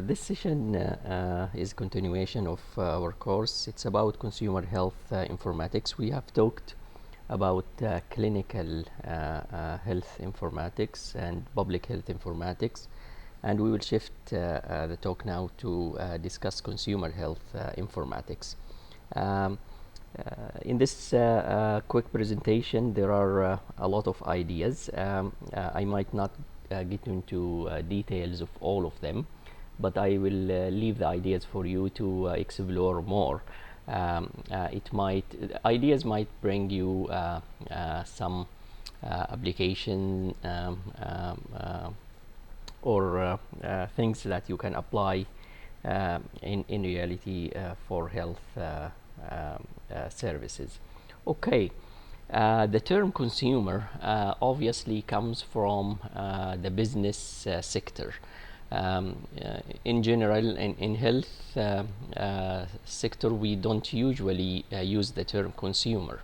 This session is continuation of our course. It's about consumer health informatics. We have talked about clinical health informatics and public health informatics, and we will shift the talk now to discuss consumer health informatics. Um, in this quick presentation, there are a lot of ideas. I might not get into details of all of them, but I will leave the ideas for you to explore more. Ideas might bring you some application or things that you can apply in reality for health services. Okay. The term consumer obviously comes from the business sector. In general, in health sector, we don't usually use the term consumer.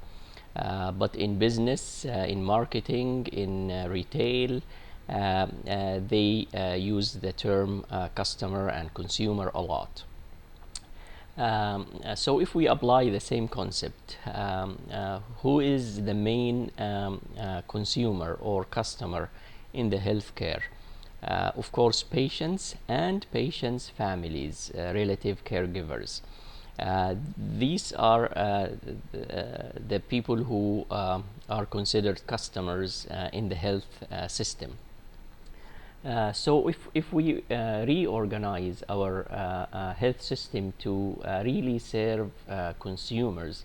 But in business, in marketing, in retail, they use the term customer and consumer a lot. So if we apply the same concept, who is the main consumer or customer in the healthcare? Of course, patients and patients' families, relative caregivers. These are the people who are considered customers in the health system. So if we reorganize our health system to really serve consumers,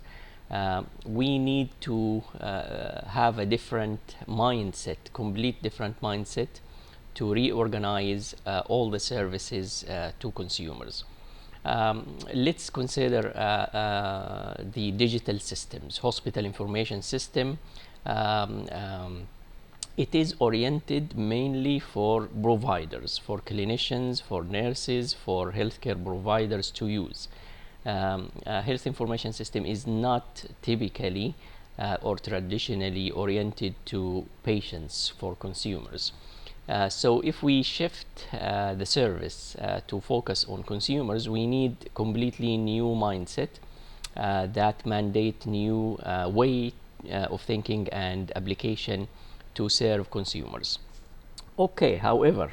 we need to have a different mindset, complete different mindset, to reorganize all the services to consumers. Let's consider the digital systems, hospital information system. It is oriented mainly for providers, for clinicians, for nurses, for healthcare providers to use. Health information system is not typically or traditionally oriented to patients, for consumers. So if we shift the service to focus on consumers, we need completely new mindset that mandate new way of thinking and application to serve consumers. Okay, however,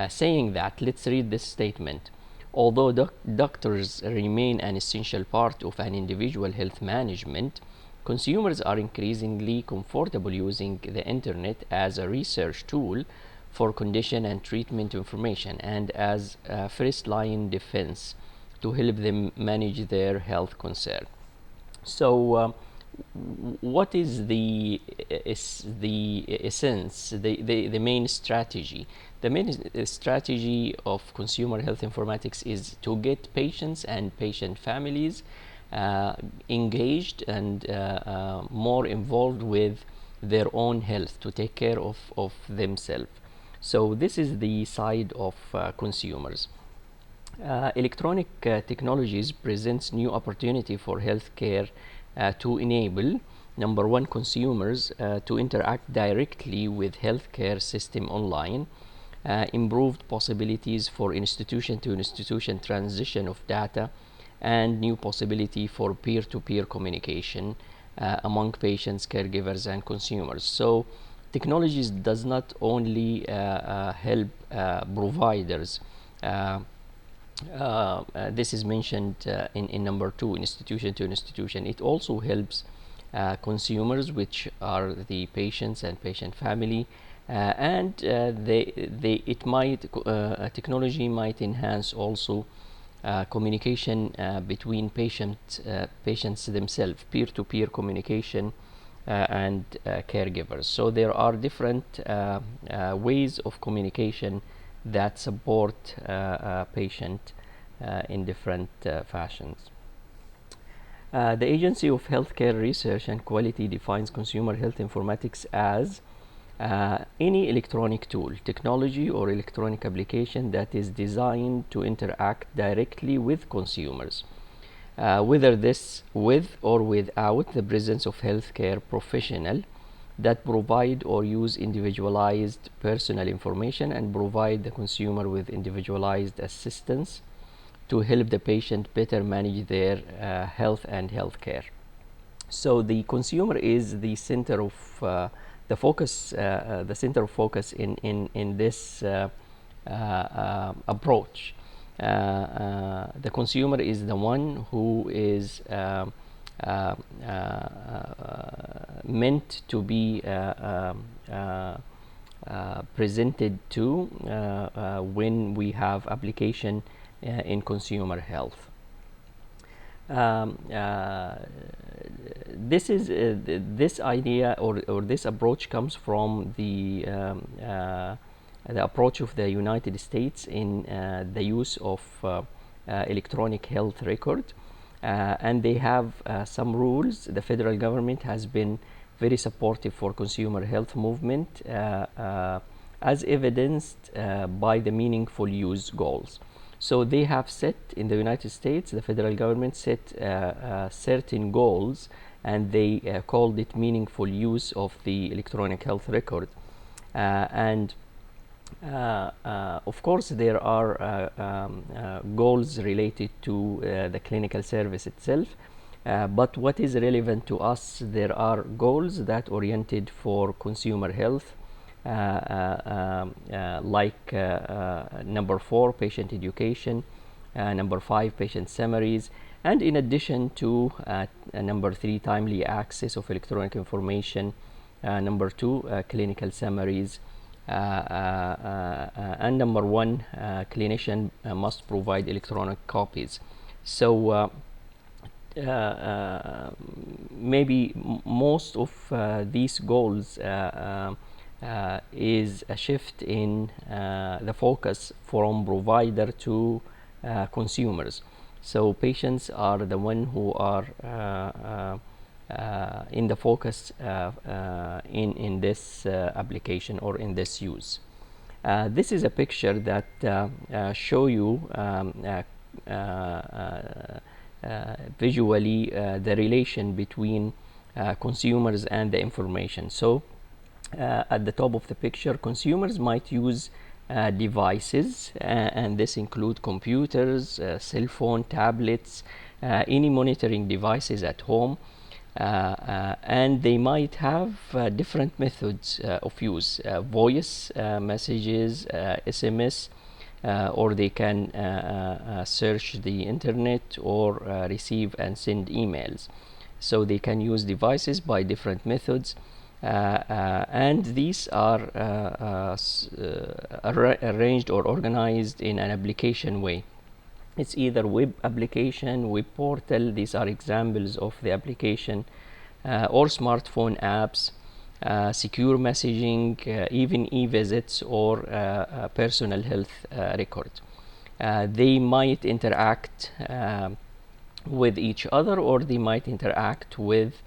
saying that, let's read this statement. Although doctors remain an essential part of an individual health management, consumers are increasingly comfortable using the internet as a research tool for condition and treatment information and as a first-line defense to help them manage their health concern. So, what is the essence, the main strategy? The main strategy of consumer health informatics is to get patients and patient families engaged and more involved with their own health, to take care of themselves. So this is the side of consumers. Electronic technologies presents new opportunity for healthcare to enable, number one, consumers to interact directly with healthcare system online, improved possibilities for institution to institution transition of data, and new possibility for peer-to-peer communication among patients, caregivers, and consumers. So technologies does not only help providers. This is mentioned in number two, institution to institution. It also helps consumers, which are the patients and patient family, and technology might enhance also communication between patients themselves, peer-to-peer communication and caregivers. So there are different ways of communication that support a patient in different fashions. The Agency of Healthcare Research and Quality defines consumer health informatics as any electronic tool, technology, or electronic application that is designed to interact directly with consumers, whether this with or without the presence of healthcare professional, that provide or use individualized personal information and provide the consumer with individualized assistance to help the patient better manage their health and healthcare. So the consumer is the center of the center of focus in this approach. The consumer is the one who is meant to be presented to when we have application in consumer health. This idea or this approach comes from the approach of the United States in the use of electronic health record, and they have some rules. The federal government has been very supportive for consumer health movement, as evidenced by the meaningful use goals. So they have set in the United States, the federal government set certain goals, and they called it meaningful use of the electronic health record. Of course, there are goals related to the clinical service itself, but what is relevant to us, there are goals that oriented for consumer health, like number 4, patient education, number 5, patient summaries, and in addition to number 3, timely access of electronic information, number 2, clinical summaries, and number 1, clinician must provide electronic copies. So maybe most of these goals is a shift in the focus from provider to consumers. So patients are the one who are in the focus in this application or in this use. This is a picture that show you visually the relation between consumers and the information. So at the top of the picture, consumers might use devices, and this include computers, cell phone, tablets, any monitoring devices at home, and they might have different methods of use, voice messages, SMS, or they can search the internet or receive and send emails. So they can use devices by different methods, and these are arranged or organized in an application way. It's either web application, web portal, these are examples of the application, or smartphone apps, secure messaging, even e-visits or personal health record. They might interact with each other, or they might interact with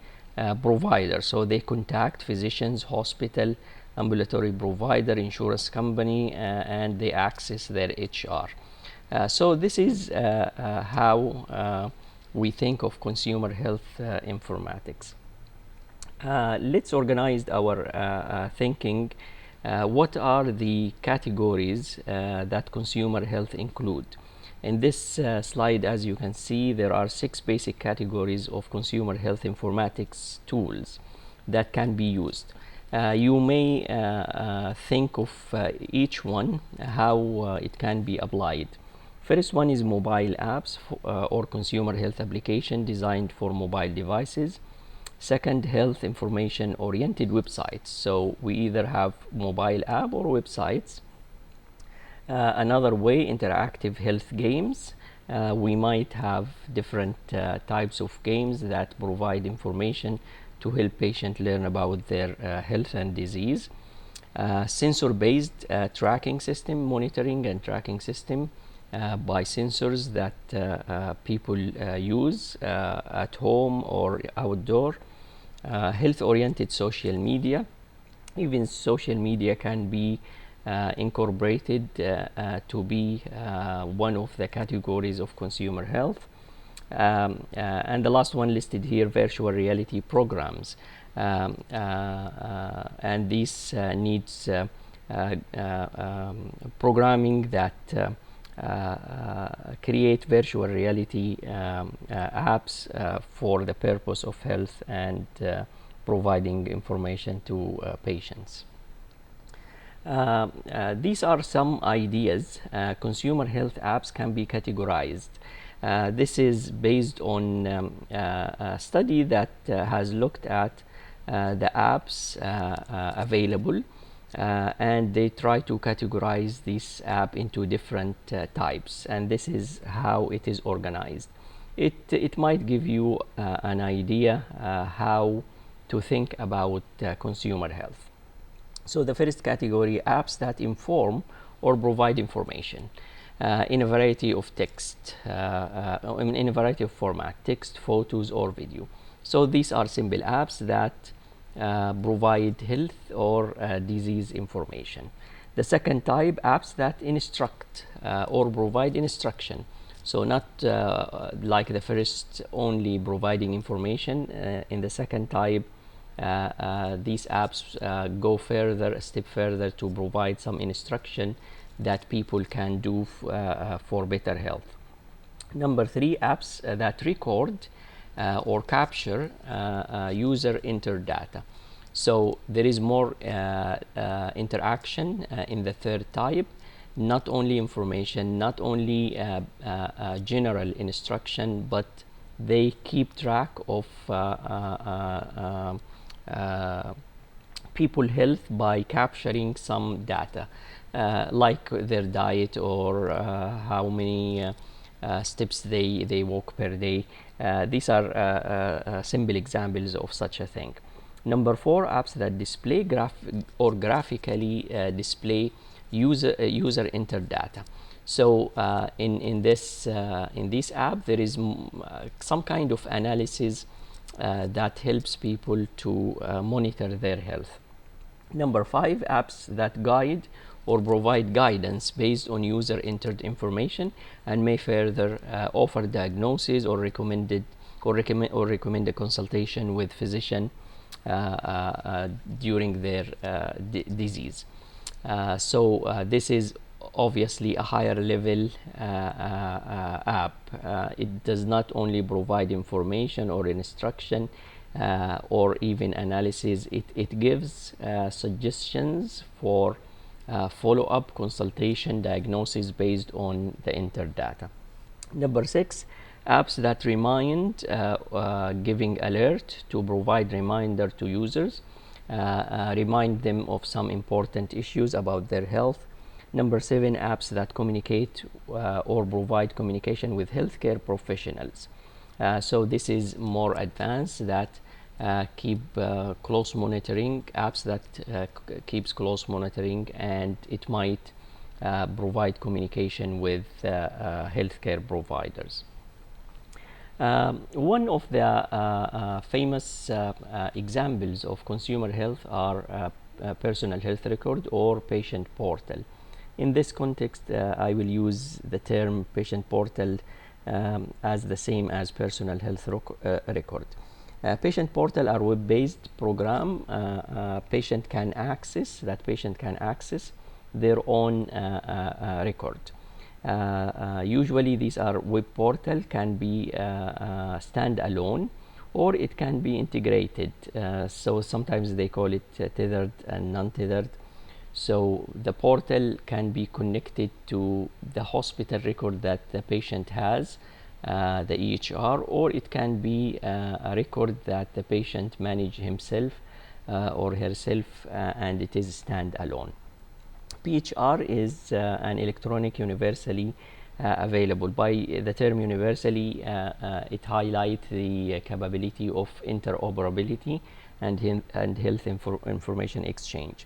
providers. So they contact physicians, hospital, ambulatory provider, insurance company, and they access their HR. So this is how we think of consumer health informatics. Let's organize our thinking. What are the categories that consumer health include? In this slide, as you can see, there are 6 basic categories of consumer health informatics tools that can be used. You may think of each one, how it can be applied. First one is mobile apps or consumer health application designed for mobile devices. Second, health information oriented websites. So we either have mobile app or websites. Another way, interactive health games. We might have different types of games that provide information to help patients learn about their health and disease. Sensor-based tracking system, monitoring and tracking system by sensors that people use at home or outdoor. Health-oriented social media. Even social media can be incorporated to be one of the categories of consumer health. And the last one listed here, virtual reality programs. and this needs programming that create virtual reality apps for the purpose of health and providing information to patients. These are some ideas. Consumer health apps can be categorized. This is based on a study that has looked at the apps available, and they try to categorize this app into different types, and this is how it is organized. It might give you an idea how to think about consumer health. So the first category, apps that inform or provide information in a variety of text, in a variety of format, text, photos, or video. So these are simple apps that provide health or disease information. The second type, apps that instruct or provide instruction. So not like the first, only providing information. In the second type, these apps go further, a step further, to provide some instruction that people can do for better health. Number three, apps that record or capture user entered data. So there is more interaction in the third type, not only information, not only general instruction, but they keep track of people health by capturing some data, like their diet or how many steps they walk per day. These are simple examples of such a thing. Number four, apps that display graphically display user entered data. So in this app, there is some kind of analysis that helps people to monitor their health. Number five, apps that guide or provide guidance based on user entered information and may further offer diagnosis or recommend a consultation with physician during their disease. So this is obviously a higher level app. It does not only provide information or instruction or even analysis. It gives suggestions for follow-up consultation, diagnosis based on the entered data. Number six, apps that remind, giving alert to provide reminder to users, remind them of some important issues about their health. Number seven, apps that communicate or provide communication with healthcare professionals. So this is more advanced, that keep close monitoring, apps that keeps close monitoring, and it might provide communication with healthcare providers. One of the famous examples of consumer health are personal health record or patient portal. In this context, I will use the term patient portal as the same as personal health record. Patient portal are web-based program. Patient can access their own record. Usually these are web portal, can be stand-alone, or it can be integrated. So sometimes they call it tethered and non-tethered. So the portal can be connected to the hospital record that the patient has, the EHR, or it can be a record that the patient manage himself or herself, and it is stand-alone. PHR is an electronic universally available. By the term universally, it highlights the capability of interoperability and health information exchange.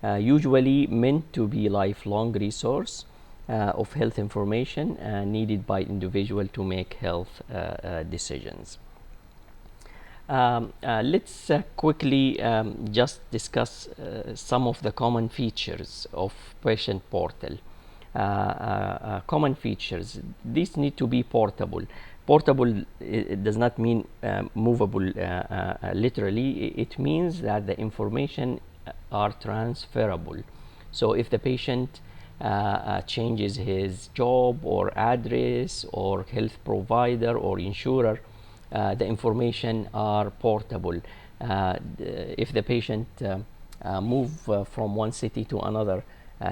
Usually meant to be lifelong resource of health information needed by individual to make health decisions. Let's quickly just discuss some of the common features of patient portal. Common features. These need to be portable. Portable, it does not mean movable literally. It means that the information are transferable. So if the patient changes his job or address or health provider or insurer, the information are portable. If the patient move from one city to another,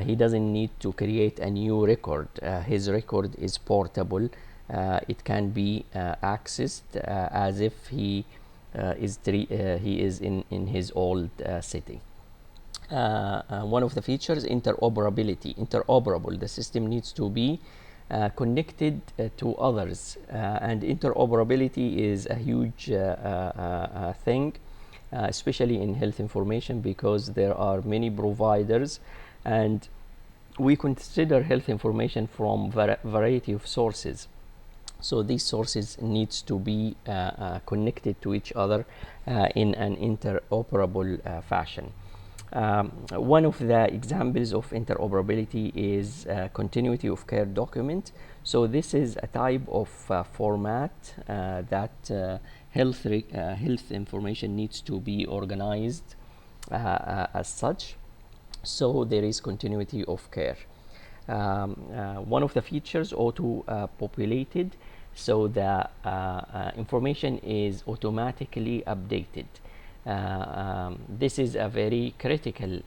he doesn't need to create a new record. His record is portable. It can be accessed as if he is in his old city. One of the features, interoperability. Interoperable. The system needs to be connected to others, and interoperability is a huge thing, especially in health information, because there are many providers, and we consider health information from variety of sources. So these sources needs to be connected to each other in an interoperable fashion. One of the examples of interoperability is continuity of care document. So this is a type of format that health information needs to be organized as such. So there is continuity of care. One of the features, auto-populated, so the information is automatically updated. This is a very critical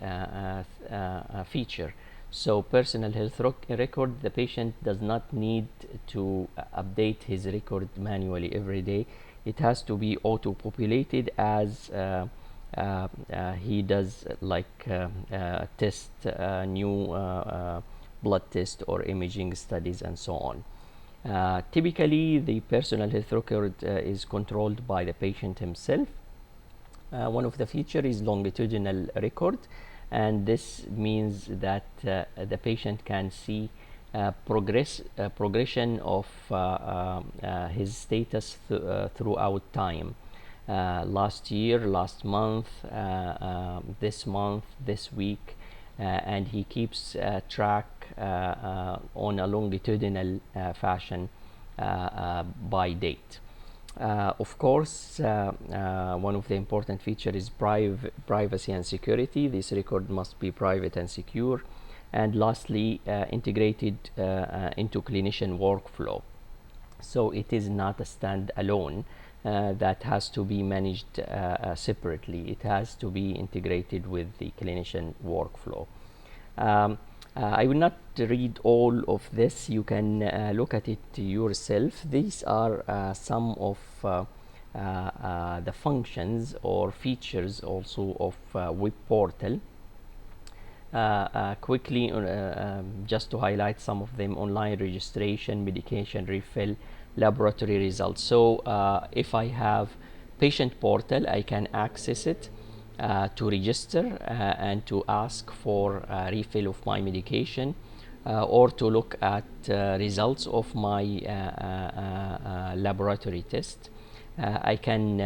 feature. So personal health record, the patient does not need to update his record manually every day. It has to be auto-populated as he does, like test new blood test or imaging studies and so on. Typically, the personal health record is controlled by the patient himself. One of the features is longitudinal record, and this means that the patient can see progression of his status throughout time. Last year, last month, this month, this week, and he keeps track on a longitudinal fashion by date. Of course, one of the important features is privacy and security. This record must be private and secure. And lastly, integrated into clinician workflow. So it is not a standalone that has to be managed separately. It has to be integrated with the clinician workflow. I will not read all of this. You can look at it yourself. These are some of the functions or features also of web portal. Quickly, just to highlight some of them: online registration, medication refill, laboratory results. So if I have patient portal, I can access it to register and to ask for a refill of my medication, or to look at results of my laboratory test. I can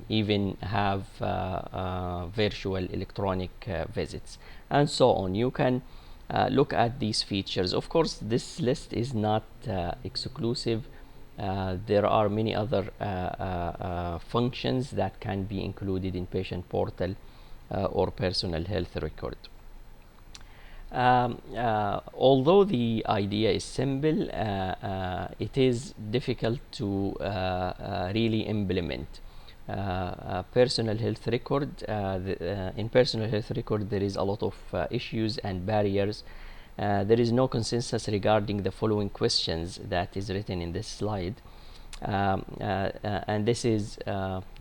even have virtual electronic visits and so on. You can look at these features. Of course, this list is not exclusive. There are many other functions that can be included in patient portal or personal health record. Although the idea is simple, it is difficult to really implement. Personal health record, in personal health record there is a lot of issues and barriers. There is no consensus regarding the following questions that is written in this slide, and this is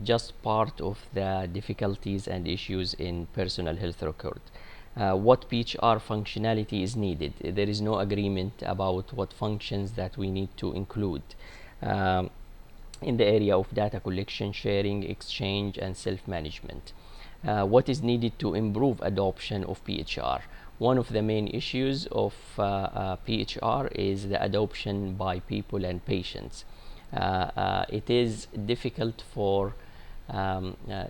just part of the difficulties and issues in personal health record. What PHR functionality is needed? There is no agreement about what functions that we need to include in the area of data collection, sharing, exchange, and self-management. What is needed to improve adoption of PHR? One of the main issues of PHR is the adoption by people and patients. It is difficult for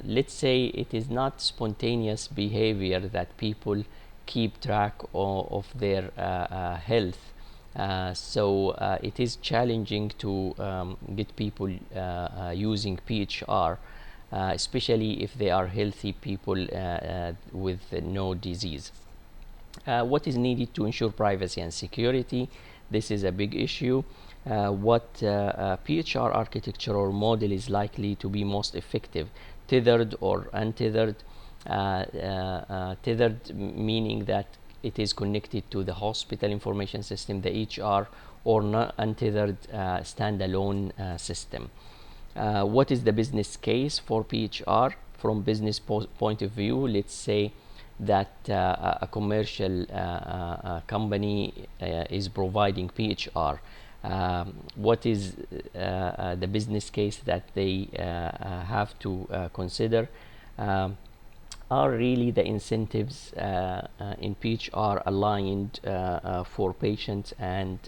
let's say it is not spontaneous behavior that people keep track of their health. So it is challenging to get people using PHR, especially if they are healthy people with no disease. What is needed to ensure privacy and security? This is a big issue. What PHR architecture or model is likely to be most effective, tethered or untethered? Tethered meaning that it is connected to the hospital information system, the EHR, or not untethered standalone system. What is the business case for PHR? From business point of view, let's say that a commercial company is providing PHR. What is the business case that they have to consider? Are really the incentives in PHR aligned for patients and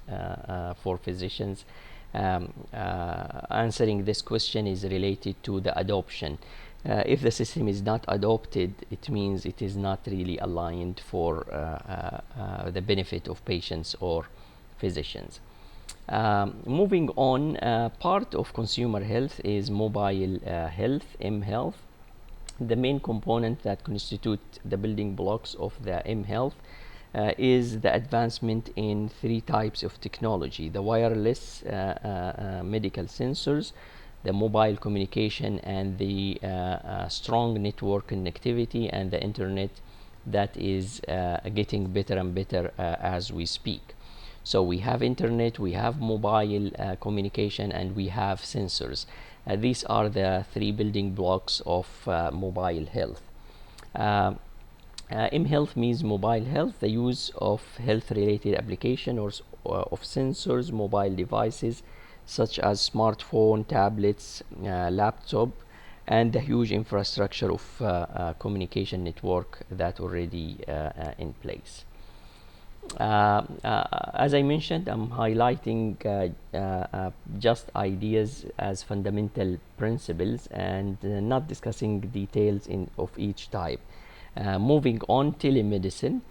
for physicians? Answering this question is related to the adoption. If the system is not adopted, it means it is not really aligned for the benefit of patients or physicians. Moving on, part of consumer health is mobile health, mHealth. The main component that constitute the building blocks of the mHealth is the advancement in three types of technology: the wireless medical sensors, the mobile communication, and the strong network connectivity, and the internet that is getting better and better as we speak. So we have internet, we have mobile communication, and we have sensors. These are the three building blocks of mobile health. mHealth means mobile health, the use of health-related application or of sensors, mobile devices such as smartphone, tablets, laptop, and the huge infrastructure of communication network that already in place. As I mentioned, I'm highlighting just ideas as fundamental principles and not discussing details of each type. Moving on, telemedicine.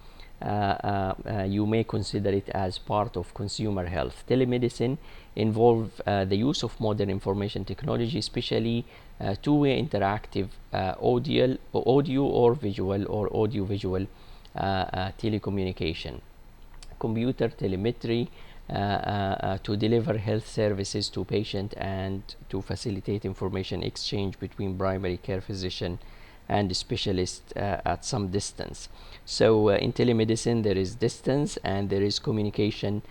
You may consider it as part of consumer health. Telemedicine involves the use of modern information technology, especially two-way interactive audio or visual or audio-visual telecommunication, computer telemetry to deliver health services to patient and to facilitate information exchange between primary care physician and specialist at some distance. So in telemedicine there is distance and there is communication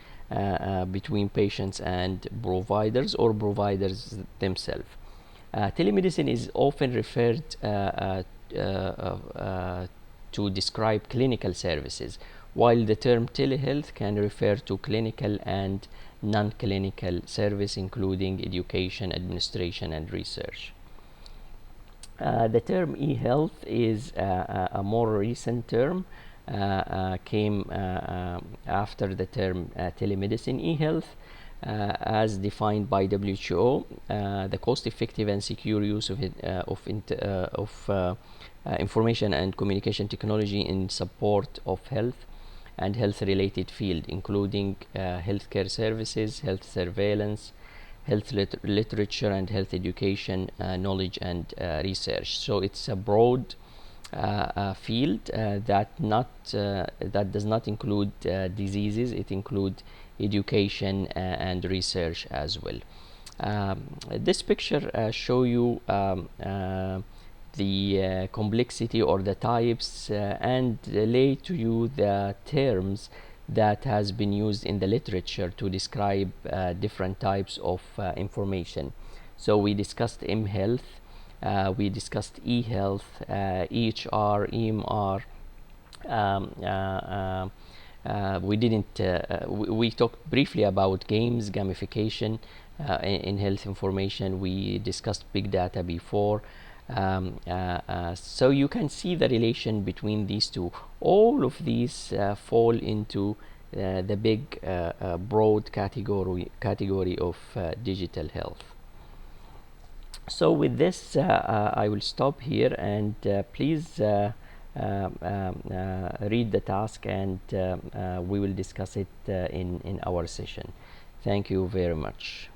between patients and providers or providers themselves. Telemedicine is often referred to describe clinical services, while the term telehealth can refer to clinical and non-clinical service, including education, administration, and research. The term e-health is a more recent term, came after the term telemedicine. E-health, as defined by WHO, the cost-effective and secure use of information and communication technology in support of health and health-related field, including healthcare services, health surveillance, health literature, and health education, knowledge, and research. So it's a broad field that does not include diseases. It includes education and research as well. This picture show you the complexity or the types and lay to you the terms that has been used in the literature to describe different types of information. So we discussed mHealth, we discussed e-health, EHR, EMR. We talked briefly about games, gamification in health information. We discussed big data before. So you can see the relation between these two. All of these fall into the big broad category of digital health. So with this I will stop here, and please read the task, and we will discuss it in our session. Thank you very much.